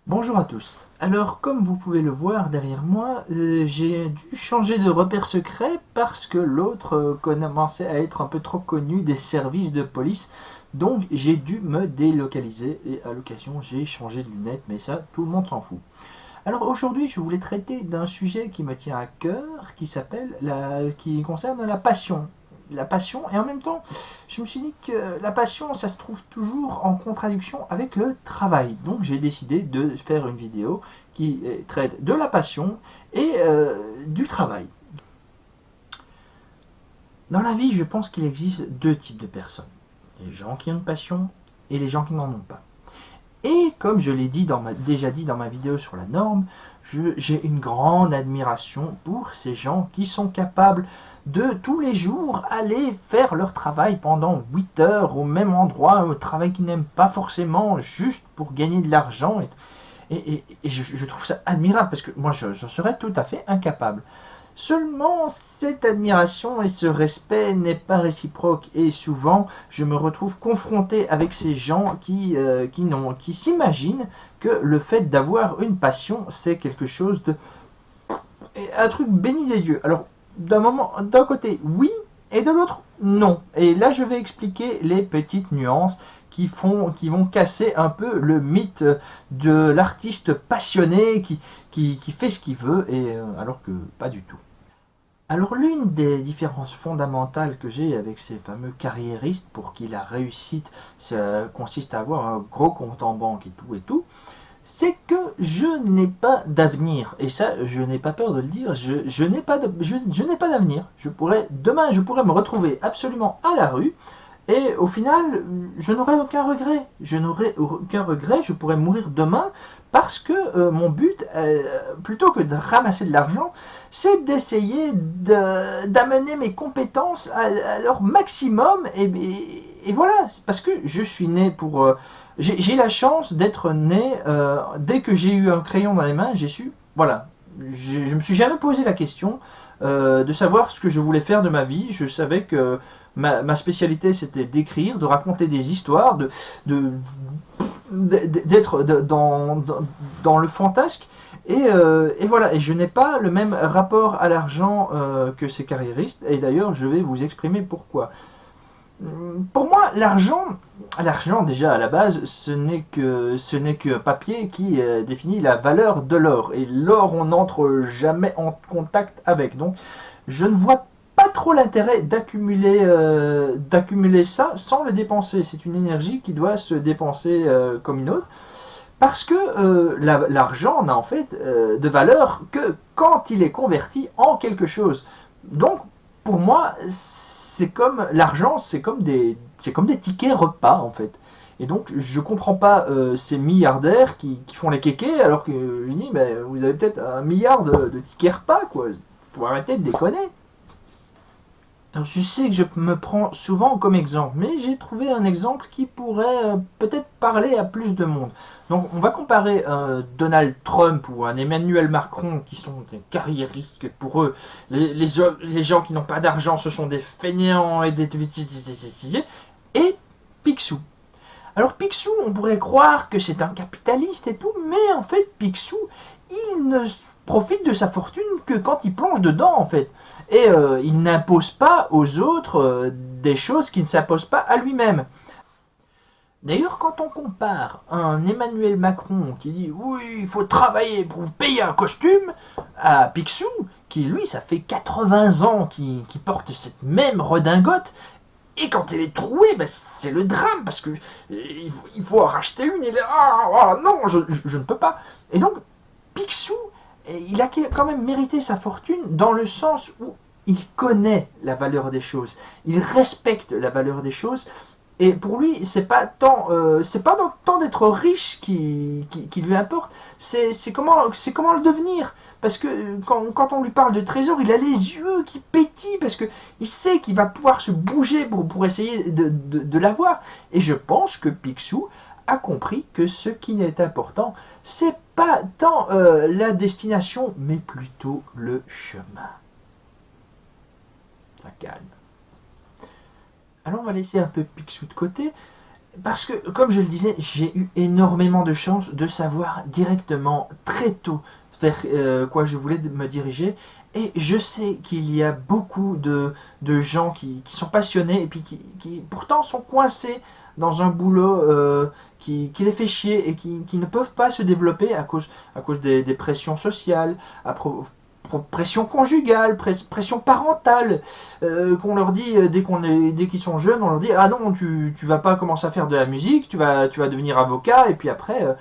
Bonjour à tous. Alors, comme vous pouvez le voir derrière moi, j'ai dû changer de repère secret parce que l'autre commençait à être un peu trop connu des services de police. Donc, j'ai dû me délocaliser et à l'occasion, j'ai changé de lunettes, mais ça, tout le monde s'en fout. Alors aujourd'hui, je voulais traiter d'un sujet qui me tient à cœur, qui concerne la passion. La passion, et en même temps, je me suis dit que la passion, ça se trouve toujours en contradiction avec le travail. Donc j'ai décidé de faire une vidéo qui traite de la passion et du travail. Dans la vie, je pense qu'il existe deux types de personnes. Les gens qui ont une passion et les gens qui n'en ont pas. Et comme je l'ai déjà dit dans ma vidéo sur la norme, j'ai une grande admiration pour ces gens qui sont capables de tous les jours aller faire leur travail pendant 8 heures au même endroit, un travail qu'ils n'aiment pas forcément, juste pour gagner de l'argent. Et je trouve ça admirable parce que moi je serais tout à fait incapable. Seulement, cette admiration et ce respect n'est pas réciproque et souvent je me retrouve confronté avec ces gens qui s'imaginent que le fait d'avoir une passion c'est quelque chose de un truc béni des dieux. Alors d'un côté oui et de l'autre non. Et là je vais expliquer les petites nuances qui vont casser un peu le mythe de l'artiste passionné qui fait ce qu'il veut alors que pas du tout. Alors l'une des différences fondamentales que j'ai avec ces fameux carriéristes pour qui la réussite ça consiste à avoir un gros compte en banque et tout, c'est que je n'ai pas d'avenir. Et ça, je n'ai pas peur de le dire, je n'ai pas je n'ai pas d'avenir. Demain, je pourrais me retrouver absolument à la rue et au final, je n'aurai aucun regret. Je n'aurai aucun regret, je pourrais mourir demain parce que mon but, plutôt que de ramasser de l'argent, c'est d'essayer d'amener mes compétences à leur maximum. Et voilà, parce que je suis né pour... j'ai la chance d'être né, dès que j'ai eu un crayon dans les mains, j'ai su... Voilà, je me suis jamais posé la question de savoir ce que je voulais faire de ma vie. Je savais que ma spécialité c'était d'écrire, de raconter des histoires, de, d'être dans le fantasque. Et voilà, et je n'ai pas le même rapport à l'argent que ces carriéristes, et d'ailleurs je vais vous exprimer pourquoi. Pour moi, l'argent déjà à la base, ce n'est que papier qui définit la valeur de l'or. Et l'or, on n'entre jamais en contact avec. Donc, je ne vois pas trop l'intérêt d'accumuler ça sans le dépenser. C'est une énergie qui doit se dépenser comme une autre. Parce que l'argent n'a en fait de valeur que quand il est converti en quelque chose. Donc, pour moi, c'est comme l'argent, c'est comme des tickets repas en fait. Et donc, je comprends pas ces milliardaires qui font les kékés alors que je dis, mais vous avez peut-être 1 milliard de tickets repas, quoi. Faut arrêter de déconner. Alors, je sais que je me prends souvent comme exemple, mais j'ai trouvé un exemple qui pourrait peut-être parler à plus de monde. Donc, on va comparer Donald Trump ou un Emmanuel Macron qui sont des carriéristes, que pour eux, les gens qui n'ont pas d'argent, ce sont des fainéants et des... et Picsou. Alors Picsou, on pourrait croire que c'est un capitaliste et tout, mais en fait Picsou, il ne profite de sa fortune que quand il plonge dedans en fait. Et il n'impose pas aux autres des choses qu'il ne s'impose pas à lui-même. D'ailleurs, quand on compare un Emmanuel Macron qui dit oui, il faut travailler pour vous payer un costume, à Picsou, qui lui, ça fait 80 ans qu'il porte cette même redingote, et quand elle est trouée, ben, c'est le drame parce que il faut en racheter une. Et non, je ne peux pas. Et donc Picsou, il a quand même mérité sa fortune dans le sens où il connaît la valeur des choses, il respecte la valeur des choses. Et pour lui, c'est pas tant d'être riche qui lui importe, c'est comment le devenir. Parce que quand on lui parle de trésor, il a les yeux qui pétillent parce que il sait qu'il va pouvoir se bouger pour essayer de l'avoir. Et je pense que Picsou a compris que ce qui est important, c'est pas tant la destination, mais plutôt le chemin. Ça calme. Alors on va laisser un peu Picsou de côté parce que, comme je le disais, j'ai eu énormément de chance de savoir directement, très tôt, vers quoi je voulais me diriger. Et je sais qu'il y a beaucoup de gens qui sont passionnés et puis qui pourtant sont coincés dans un boulot qui les fait chier et qui ne peuvent pas se développer à cause des pressions sociales, pression conjugale, pression parentale, qu'on leur dit dès qu'ils sont jeunes, on leur dit ah non tu vas pas commencer à faire de la musique, tu vas devenir avocat et puis après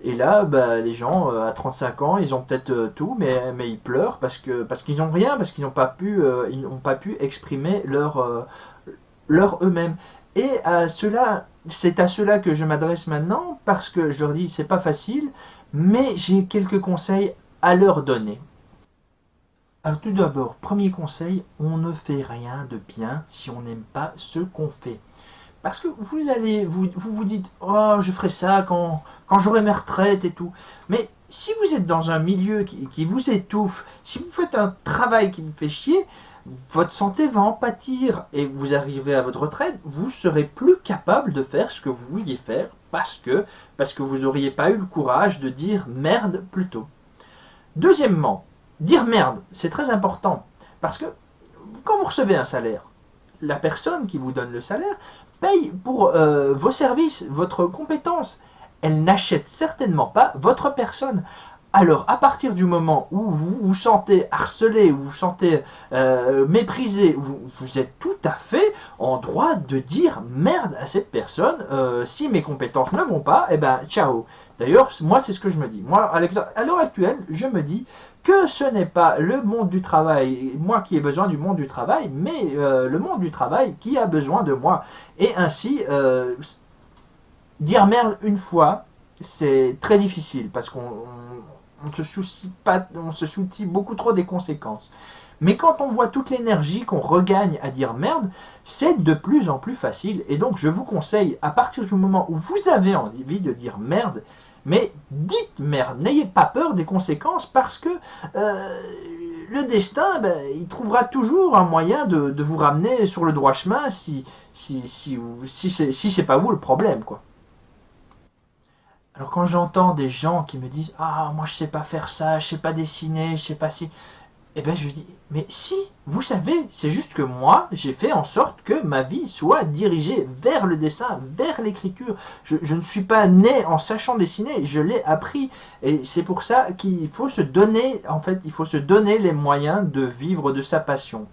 et là bah, les gens à 35 ans ils ont peut-être tout mais ils pleurent parce qu'ils n'ont rien parce qu'ils n'ont pas pu exprimer leur eux-mêmes et à cela c'est à cela que je m'adresse maintenant parce que je leur dis c'est pas facile mais j'ai quelques conseils à leur donner. Alors tout d'abord, premier conseil, on ne fait rien de bien si on n'aime pas ce qu'on fait. Parce que vous dites, oh je ferai ça quand j'aurai mes retraites et tout. Mais si vous êtes dans un milieu qui vous étouffe, si vous faites un travail qui vous fait chier, votre santé va en pâtir et vous arrivez à votre retraite, vous serez plus capable de faire ce que vous vouliez faire parce que vous n'auriez pas eu le courage de dire merde plus tôt. Deuxièmement, dire merde, c'est très important. Parce que quand vous recevez un salaire, la personne qui vous donne le salaire paye pour vos services, votre compétence. Elle n'achète certainement pas votre personne. Alors, à partir du moment où vous vous sentez harcelé, où vous vous sentez méprisé, vous êtes tout à fait en droit de dire merde à cette personne. Si mes compétences ne vont pas, eh ben ciao. D'ailleurs, moi, c'est ce que je me dis. Moi, à l'heure actuelle, je me dis que ce n'est pas le monde du travail, moi qui ai besoin du monde du travail, mais le monde du travail qui a besoin de moi. Et ainsi, dire merde une fois, c'est très difficile parce qu'on se soucie pas, on se soucie beaucoup trop des conséquences. Mais quand on voit toute l'énergie qu'on regagne à dire merde, c'est de plus en plus facile. Et donc je vous conseille, à partir du moment où vous avez envie de dire merde, mais dites merde, n'ayez pas peur des conséquences parce que le destin, ben, il trouvera toujours un moyen de vous ramener sur le droit chemin si c'est pas vous le problème, quoi. Alors quand j'entends des gens qui me disent ah moi je sais pas faire ça, je sais pas dessiner, je sais pas si, eh bien, je dis, mais si, vous savez, c'est juste que moi, j'ai fait en sorte que ma vie soit dirigée vers le dessin, vers l'écriture. Je ne suis pas né en sachant dessiner, je l'ai appris. Et c'est pour ça qu'il faut se donner, en fait, il faut se donner les moyens de vivre de sa passion.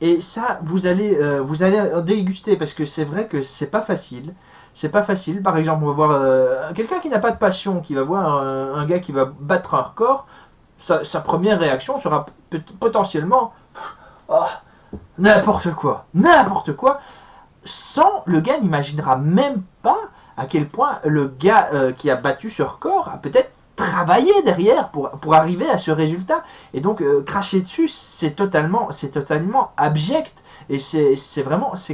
Et ça, vous allez en déguster, parce que c'est vrai que c'est pas facile. C'est pas facile. Par exemple, on va voir quelqu'un qui n'a pas de passion, qui va voir un gars qui va battre un record sa première réaction sera potentiellement oh, n'importe quoi, sans le gars n'imaginera même pas à quel point le gars qui a battu ce record a peut-être travaillé derrière pour arriver à ce résultat. Et donc cracher dessus, c'est totalement abject. Et c'est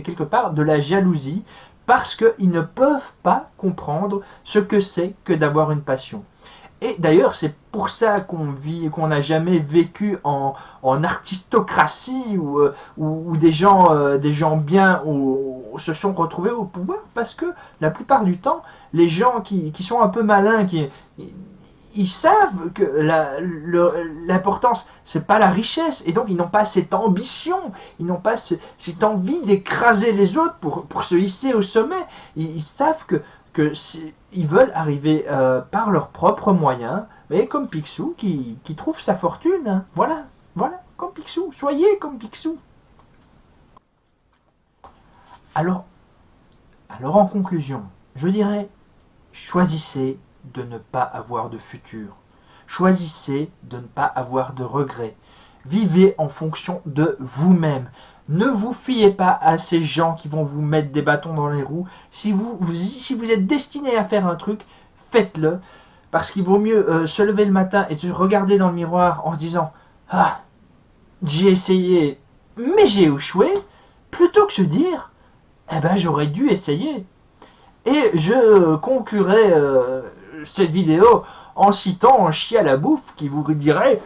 quelque part de la jalousie parce qu'ils ne peuvent pas comprendre ce que c'est que d'avoir une passion. Et d'ailleurs, c'est pour ça qu'on n'a jamais vécu en aristocratie où des gens bien se sont retrouvés au pouvoir, parce que la plupart du temps, les gens qui sont un peu malins, ils savent que l'importance, c'est pas la richesse, et donc ils n'ont pas cette ambition, ils n'ont pas cette envie d'écraser les autres pour se hisser au sommet. Ils savent que ils veulent arriver par leurs propres moyens, mais comme Picsou qui trouve sa fortune. Hein. Voilà, voilà, comme Picsou. Soyez comme Picsou. Alors, alors en conclusion, je dirais, choisissez de ne pas avoir de futur. Choisissez de ne pas avoir de regrets. Vivez en fonction de vous-même. Ne vous fiez pas à ces gens qui vont vous mettre des bâtons dans les roues. Si vous êtes destiné à faire un truc, faites-le. Parce qu'il vaut mieux se lever le matin et se regarder dans le miroir en se disant ah, j'ai essayé, mais j'ai échoué, plutôt que se dire eh ben j'aurais dû essayer. Et je conclurai cette vidéo en citant un chien à la bouffe qui vous dirait